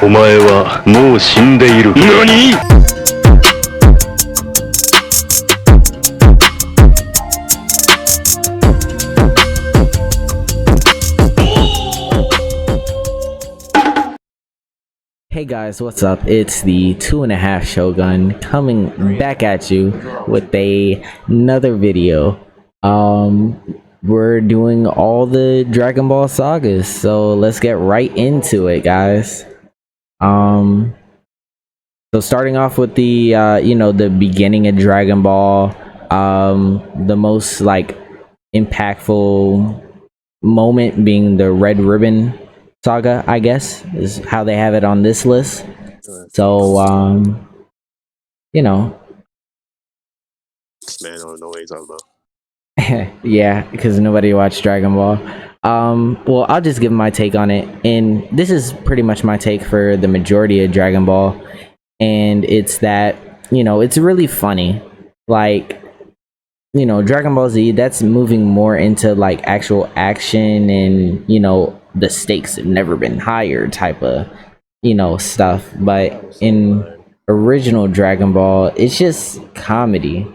お前はもう死んでいる。何？ Hey guys, what's up? It's the 2.5 Shogun coming back at you with another video. We're doing all the Dragon Ball sagas, so let's get right into it, guys. So starting off with the the beginning of Dragon Ball, the most like impactful moment being the Red Ribbon Saga, I guess, is how they have it on this list. So, you know, Man, I don't know what he's talking about. yeah, because nobody watched Dragon Ball. Well, I'll just give my take on it, and this is pretty much my take for the majority of Dragon Ball, and it's that, it's really funny. Like, Dragon Ball Z, that's moving more into like actual action and, the stakes have never been higher type of, stuff. But in original Dragon Ball, it's just comedy.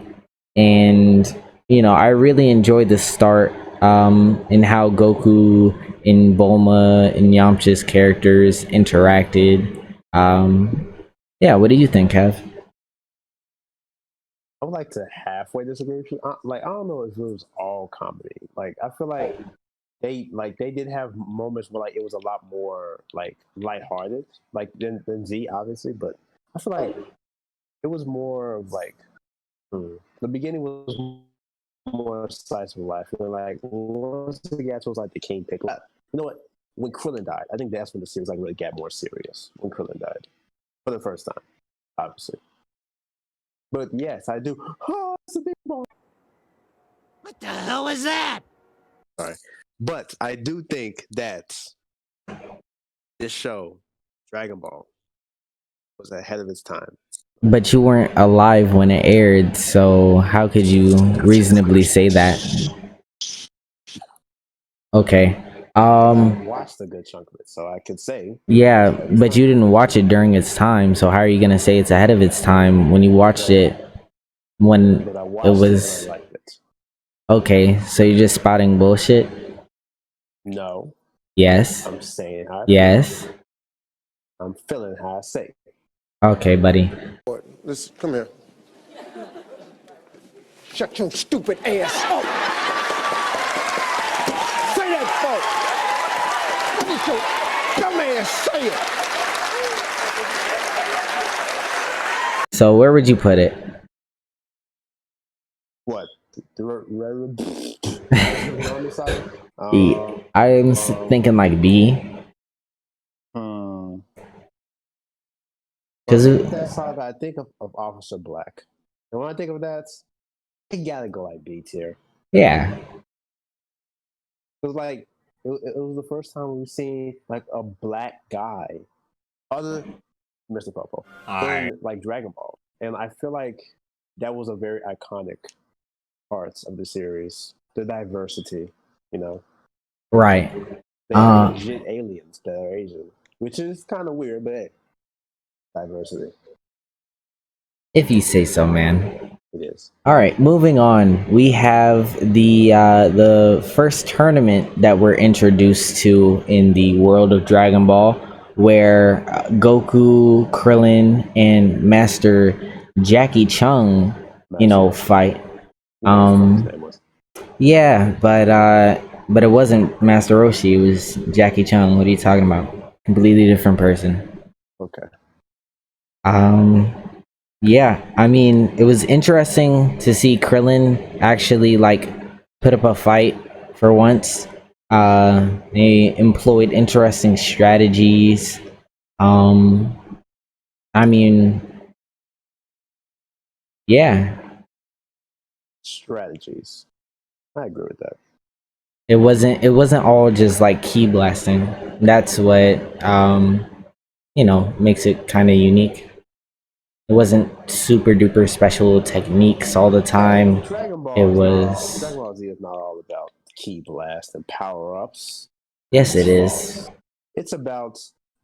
And, I really enjoyed the start, and how Goku and Bulma and Yamcha's characters interacted. Yeah, what do you think, Kev? I would like to halfway disagree with you. I don't know if it was all comedy. Like, I feel like they did have moments where like it was a lot more like lighthearted, like than Z, obviously. But I feel like it was more of like the beginning was more slice of life. And like once it got towards like the King Piccolo, you know what? When Krillin died, I think that's when the series like really got more serious. When Krillin died for the first time, obviously. But yes, I do. Oh, it's a big ball. What the hell was that? Sorry. But I do think that this show, Dragon Ball, was ahead of its time. But you weren't alive when it aired, so how could you reasonably say that? Okay. I watched a good chunk of it, so I could say. Yeah, but you didn't watch it during its time, so how are you gonna say it's ahead of its time when you watched it when But I watched it was and I liked it. okay, so you're just spouting bullshit? No, Yes. I'm saying how I Yes. feel. I'm feeling how I say. Okay, buddy. Listen, come here. Shut your stupid ass up. Say that, folks. What is your dumb ass say it? So where would you put it? What? I'm thinking like B. Because that saga, I think of Officer Black. And when I think of that, I gotta go like B tier. yeah. It was like it was the first time we've seen like a black guy, other than Mr. Popo, in like Dragon Ball, and I feel like that was a very iconic part of the series. The diversity, Right. they have legit aliens that are Asian, which is kind of weird, but hey, diversity. If you say so, man. It is. All right, moving on. We have the first tournament that we're introduced to in the world of Dragon Ball, where Goku, Krillin, and Master Jackie Chung, fight. Yeah, but it wasn't Master Roshi. It was Jackie Chung. What are you talking about? Completely different person. Okay. Yeah, I mean, it was interesting to see Krillin actually like put up a fight for once. They employed interesting strategies. I mean, yeah, Strategies. I agree with that. it wasn't all just like ki blasting. That's what makes it kind of unique. It wasn't super duper special techniques all the time. Dragon Ball It was. Dragon Ball Z is not all about ki blast and power ups. Yes, it is. It's about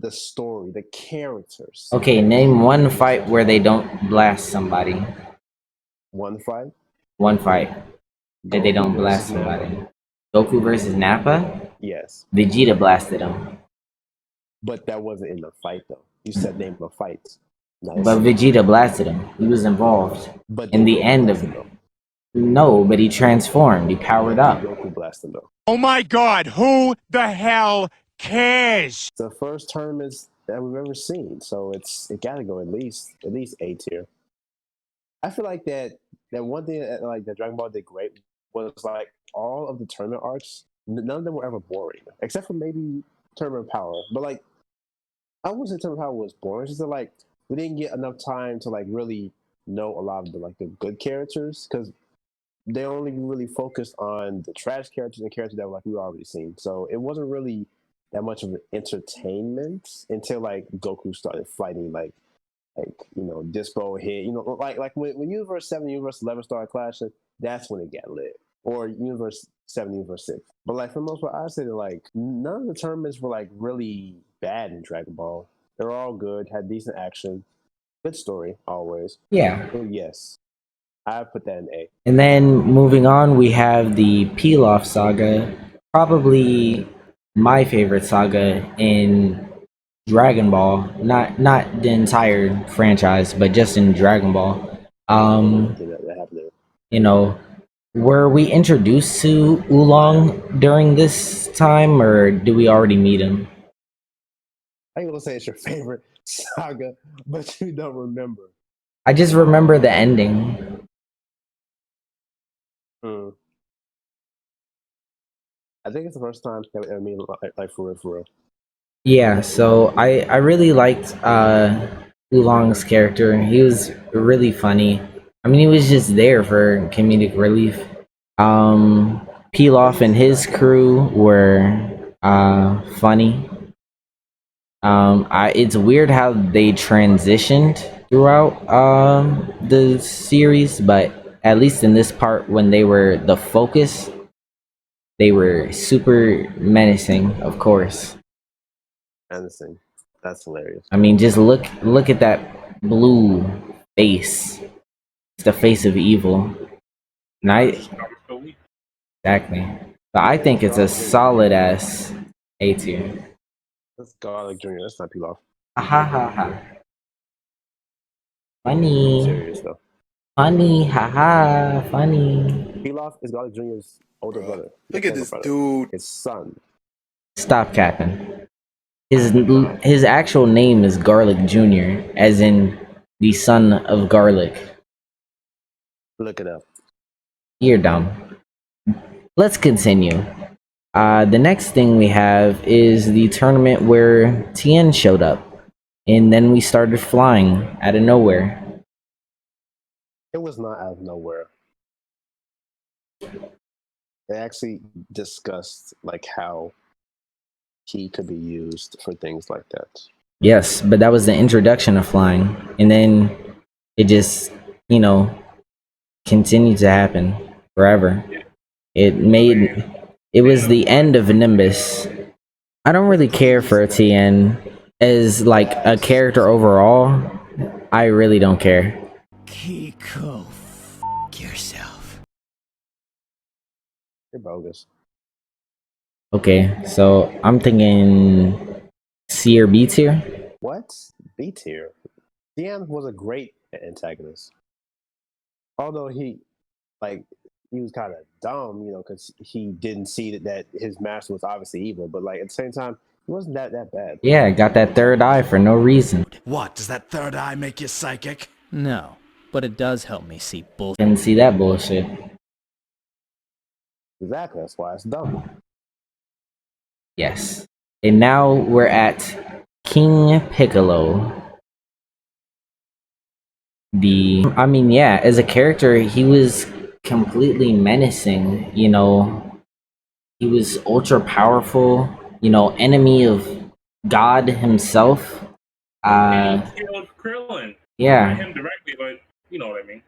the story, the characters. Okay, name one fight where they don't blast somebody. One fight. One fight that they Goku don't blast versus Nappa. somebody. Goku versus Nappa? Yes, Vegeta blasted him. but that wasn't in the fight though. You said name of fights. Nice. But Vegeta blasted him. He was involved. But In did the Goku end blast of him, though? No, but he transformed. He powered up. Goku blasted him though. Oh my God, who the hell cares? It's the first tournaments that we've ever seen, so it gotta go at least A tier. I feel like that one thing that Dragon Ball did great was like all of the tournament arcs. None of them were ever boring, except for maybe Tournament Power. But like, I wouldn't say Tournament Power was boring. It's just that like we didn't get enough time to like really know a lot of the good characters because they only really focused on the trash characters and characters that we already seen. So it wasn't really that much of an entertainment until like Goku started fighting Dispo hit, like when Universe 7 and Universe 11 started clashing, that's when it got lit. Or Universe 7, Universe 6. But like for the most part, I'd say that like none of the tournaments were like really bad in Dragon Ball. They were all good, had decent action, good story always. Yeah. So yes, I put that in A. And then moving on, we have the Pilaf saga. Probably my favorite saga in Dragon Ball. Not the entire franchise, but just in Dragon Ball. That happened there. Were we introduced to Oolong during this time, or do we already meet him? I ain't gonna say it's your favorite saga, but you don't remember. I just remember the ending. I think it's the first time that I mean, like for real. Yeah, so I really liked Oolong's character. He was really funny. I mean, he was just there for comedic relief. Pilaf and his crew were funny. It's weird how they transitioned throughout the series, but at least in this part, when they were the focus, they were super menacing, of course. Menacing. That's hilarious. I mean, just look at that blue face. It's the face of evil. Exactly. So I think it's a solid ass A tier. That's Garlic Jr. That's not Pilaf. Ha ha ha. Funny. Serious though. Funny. Ha ha. Funny. Pilaf is Garlic Jr.'s older brother. Look at this dude. His son. Stop capping. His actual name is Garlic Jr., as in the son of Garlic. Look it up. You're dumb. Let's continue. The next thing we have is the tournament where Tien showed up, and then we started flying out of nowhere. It was not out of nowhere. They actually discussed like how he could be used for things like that. Yes, but that was the introduction of flying, and then it just, continued to happen forever. It was the end of Nimbus. I don't really care for Tien as like a character overall. I really don't care. Kiko, yourself. You're bogus. Okay, so I'm thinking C or B tier. What? B tier. Tien was a great antagonist. Although he was kind of dumb, because he didn't see that his master was obviously evil. But like at the same time, he wasn't that bad. Yeah, got that third eye for no reason. What, does that third eye make you psychic? No, but it does help me see bullshit. Didn't see that bullshit. Exactly. That's why it's dumb. Yes. And now we're at King Piccolo. As a character, he was completely menacing, He was ultra powerful, enemy of God himself. And he killed Krillin. Yeah. Not him directly, but you know what I mean.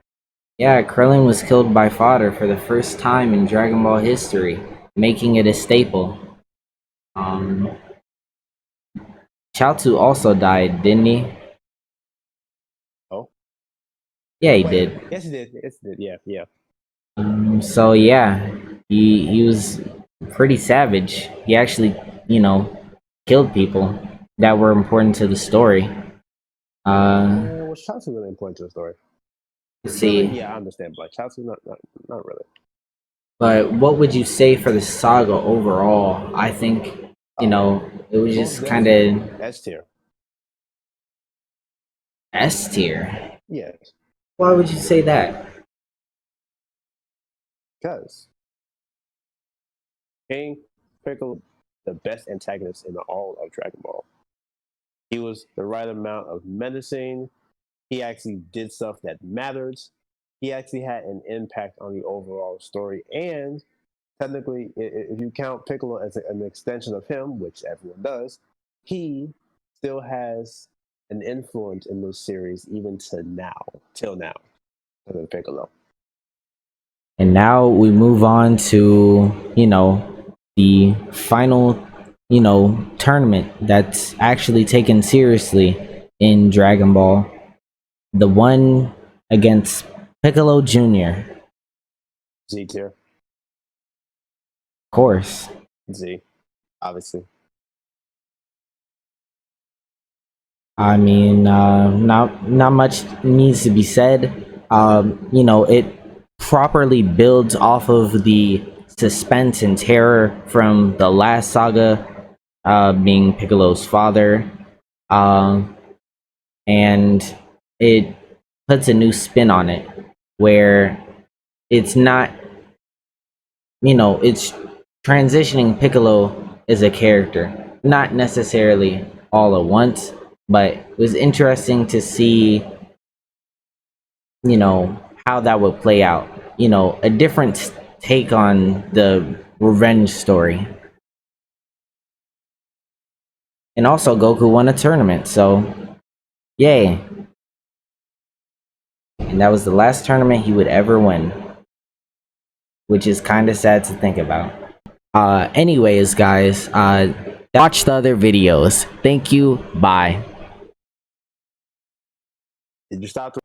Yeah, Krillin was killed by fodder for the first time in Dragon Ball history, making it a staple. Chaozu also died, didn't he? Oh, Yeah, he wait. did. Yes, he did. Yes, he did. Yeah, yeah. So yeah, he was pretty savage. He actually, you know, killed people that were important to the story. Was Chaozu really important to the story? Let's Really? see. Yeah, I understand, but Chaozu not really. But what would you say for the saga overall? I think, you know, it was Most just kind of definitely S tier. S tier. Yes, Why would you say that? because King Piccolo, the best antagonist in all of Dragon Ball. He was the right amount of menacing. He actually did stuff that mattered. He actually had an impact on the overall story. And technically, if you count Piccolo as an extension of him, which everyone does, he still has an influence in this series even to now, till now, other than Piccolo. And now we move on to, you know, the final, you know, tournament that's actually taken seriously in Dragon Ball. The one against Piccolo Jr. Z tier, Of course. Z, obviously. I mean, not much needs to be said. You know, it properly builds off of the suspense and terror from the last saga, being Piccolo's father, and it puts a new spin on it, where it's not, you know, it's transitioning Piccolo as a character, not necessarily all at once, but it was interesting to see, you know, how that would play out. You know, a different take on the revenge story. And also, Goku won a tournament, so yay. And that was the last tournament he would ever win, which is kind of sad to think about. Anyways, guys, watch the other videos. Thank you. Bye. Did you stop?